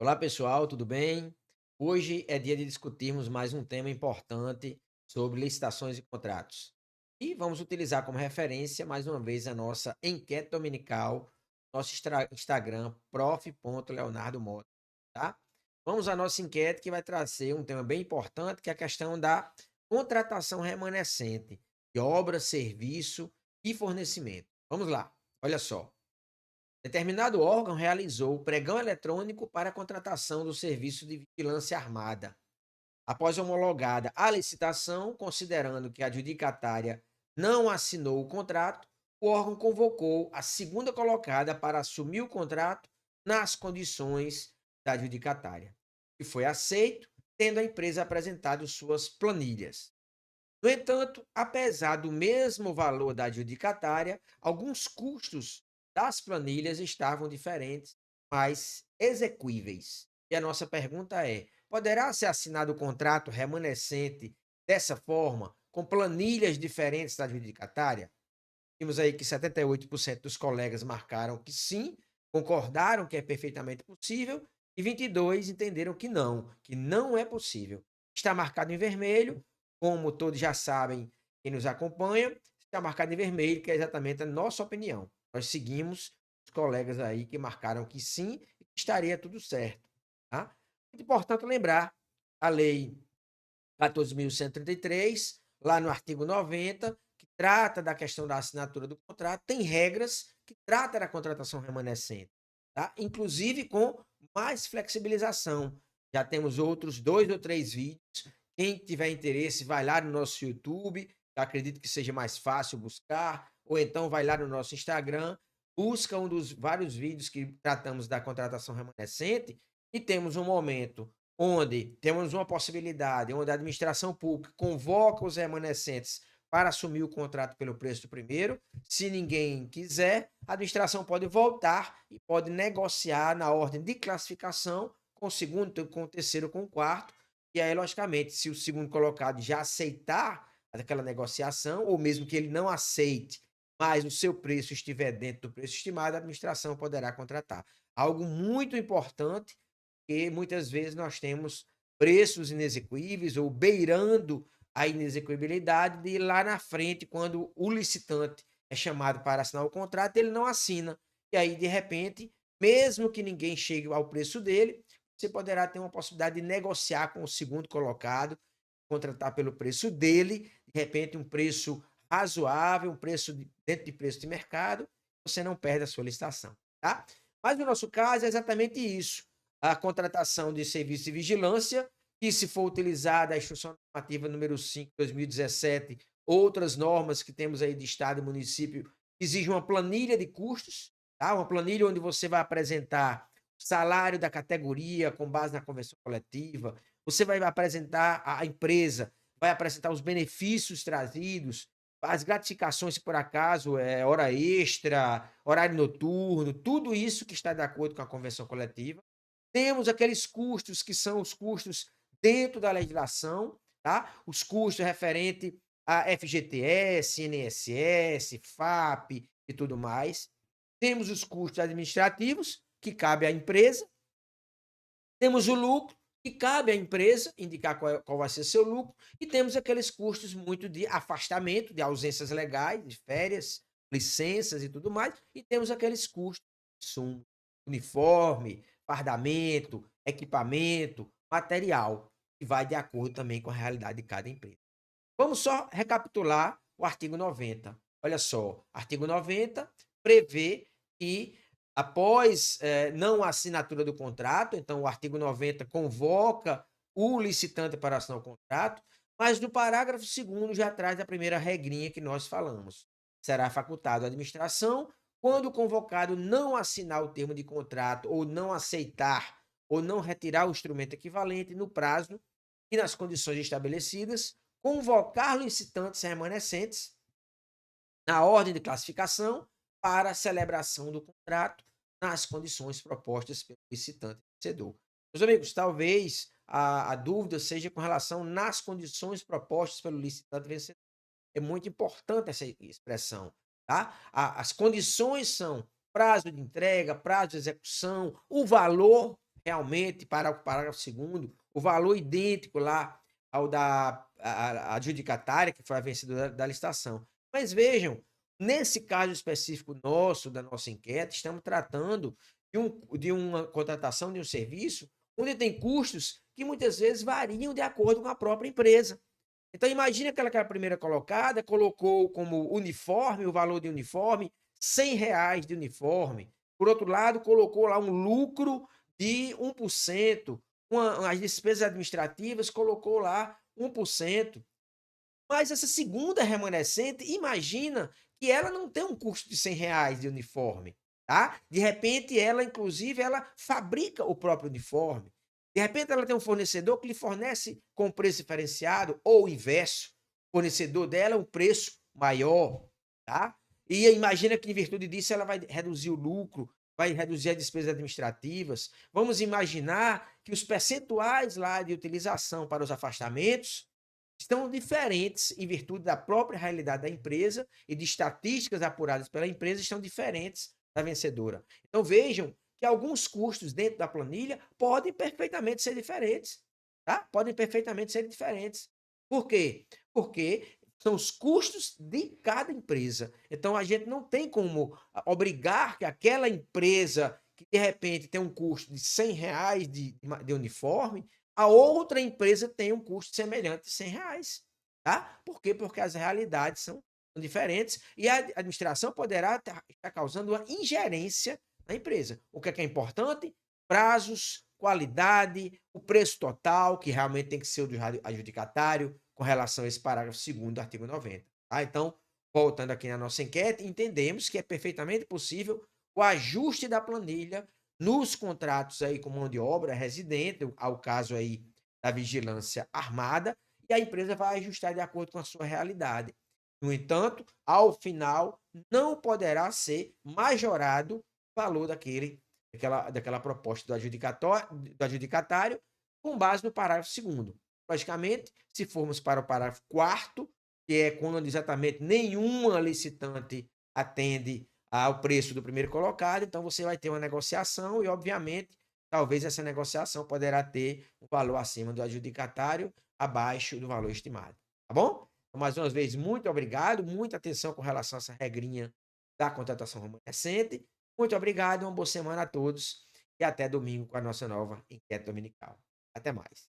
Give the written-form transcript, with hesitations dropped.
Olá pessoal, tudo bem? Hoje é dia de discutirmos mais um tema importante sobre licitações e contratos. E vamos utilizar como referência mais uma vez a nossa enquete dominical, nosso Instagram, prof.leonardo Mota, tá? Vamos à nossa enquete que vai trazer um tema bem importante, que é a questão da contratação remanescente de obra, serviço e fornecimento. Vamos lá, olha só. Determinado órgão realizou o pregão eletrônico para a contratação do serviço de vigilância armada. Após homologada a licitação, considerando que a adjudicatária não assinou o contrato, o órgão convocou a segunda colocada para assumir o contrato nas condições da adjudicatária, e foi aceito, tendo a empresa apresentado suas planilhas. No entanto, apesar do mesmo valor da adjudicatária, alguns custos das planilhas estavam diferentes, mas exequíveis. E a nossa pergunta é: poderá ser assinado o contrato remanescente dessa forma, com planilhas diferentes da adjudicatária? Vimos aí que 78% dos colegas marcaram que sim, concordaram que é perfeitamente possível, e 22 entenderam que não é possível. Está marcado em vermelho, como todos já sabem, quem nos acompanha, está marcado em vermelho, que é exatamente a nossa opinião. Nós seguimos os colegas aí que marcaram que sim, e que estaria tudo certo. Tá? Muito importante lembrar, a lei 14.133, lá no artigo 90, que trata da questão da assinatura do contrato, tem regras que tratam da contratação remanescente, tá? Inclusive com mais flexibilização. Já temos outros 2 ou 3 vídeos. Quem tiver interesse, vai lá no nosso YouTube, eu acredito que seja mais fácil buscar, ou então vai lá no nosso Instagram, busca um dos vários vídeos que tratamos da contratação remanescente, e temos um momento onde temos uma possibilidade, onde a administração pública convoca os remanescentes para assumir o contrato pelo preço do primeiro. Se ninguém quiser, a administração pode voltar e pode negociar na ordem de classificação com o segundo, com o terceiro, com o quarto. E aí, logicamente, se o segundo colocado já aceitar aquela negociação, ou mesmo que ele não aceite, mas o seu preço estiver dentro do preço estimado, a administração poderá contratar. Algo muito importante, que muitas vezes nós temos preços inexequíveis ou beirando a inexequibilidade de lá na frente, quando o licitante é chamado para assinar o contrato, ele não assina. E aí, de repente, mesmo que ninguém chegue ao preço dele, você poderá ter uma possibilidade de negociar com o segundo colocado, contratar pelo preço dele, de repente um preço razoável, um preço dentro de preço de mercado, você não perde a sua licitação, tá? Mas no nosso caso é exatamente isso, a contratação de serviço de vigilância, que se for utilizada a instrução normativa número 5 de 2017, outras normas que temos aí de estado e município, exige uma planilha de custos, tá? Uma planilha onde você vai apresentar o salário da categoria com base na convenção coletiva, você vai apresentar a empresa, vai apresentar os benefícios trazidos, as gratificações, se por acaso é hora extra, horário noturno, tudo isso que está de acordo com a convenção coletiva. Temos aqueles custos que são os custos dentro da legislação, tá? Os custos referente a FGTS, INSS, FAP e tudo mais. Temos os custos administrativos, que cabe à empresa. Temos o lucro, que cabe à empresa indicar qual vai ser seu lucro, e temos aqueles custos muito de afastamento, de ausências legais, de férias, licenças e tudo mais, e temos aqueles custos de insumo, uniforme, fardamento, equipamento, material, que vai de acordo também com a realidade de cada empresa. Vamos só recapitular o artigo 90. Olha só, artigo 90 prevê que após não assinatura do contrato, então o artigo 90 convoca o licitante para assinar o contrato, mas no parágrafo segundo já traz a primeira regrinha que nós falamos. Será facultado à administração, quando o convocado não assinar o termo de contrato ou não aceitar ou não retirar o instrumento equivalente no prazo e nas condições estabelecidas, convocar licitantes remanescentes na ordem de classificação para a celebração do contrato nas condições propostas pelo licitante vencedor. Meus amigos, talvez a dúvida seja com relação nas condições propostas pelo licitante vencedor. É muito importante essa expressão, tá? As condições são prazo de entrega, prazo de execução, o valor realmente, para o parágrafo 2º, o valor idêntico lá ao da adjudicatária, que foi a vencedora da licitação. Mas vejam, nesse caso específico nosso, da nossa enquete, estamos tratando de uma contratação de um serviço onde tem custos que muitas vezes variam de acordo com a própria empresa. Então imagina que aquela primeira colocada colocou como uniforme, o valor de uniforme, R$ 100 de uniforme. Por outro lado, colocou lá um lucro de 1%, as despesas administrativas colocou lá 1%. Mas essa segunda remanescente, imagina que ela não tem um custo de R$ 100 de uniforme, tá? De repente, ela, inclusive, ela fabrica o próprio uniforme. De repente, ela tem um fornecedor que lhe fornece com preço diferenciado, ou o inverso. O fornecedor dela é um preço maior, tá? E imagina que, em virtude disso, ela vai reduzir o lucro, vai reduzir as despesas administrativas. Vamos imaginar que os percentuais lá de utilização para os afastamentos estão diferentes em virtude da própria realidade da empresa e de estatísticas apuradas pela empresa estão diferentes da vencedora. Então vejam que alguns custos dentro da planilha podem perfeitamente ser diferentes, tá? Podem perfeitamente ser diferentes. Por quê? Porque são os custos de cada empresa. Então a gente não tem como obrigar que aquela empresa que de repente tem um custo de R$ 100 de uniforme, a outra empresa tem um custo semelhante de R$ 100, tá? Por quê? Porque as realidades são diferentes e a administração poderá estar causando uma ingerência na empresa. O que é importante? Prazos, qualidade, o preço total, que realmente tem que ser o do adjudicatário, com relação a esse parágrafo 2º do artigo 90. Tá? Então, voltando aqui na nossa enquete, entendemos que é perfeitamente possível o ajuste da planilha nos contratos aí com mão de obra residente, ao caso aí da vigilância armada, e a empresa vai ajustar de acordo com a sua realidade. No entanto, ao final, não poderá ser majorado o valor daquela proposta do adjudicatário com base no parágrafo 2º. Logicamente, se formos para o parágrafo 4º, que é quando exatamente nenhuma licitante atende ao preço do primeiro colocado, então você vai ter uma negociação e, obviamente, talvez essa negociação poderá ter um valor acima do adjudicatário, abaixo do valor estimado. Tá bom? Então, mais uma vez, muito obrigado, muita atenção com relação a essa regrinha da contratação remanescente. Muito obrigado, uma boa semana a todos e até domingo com a nossa nova enquete dominical. Até mais.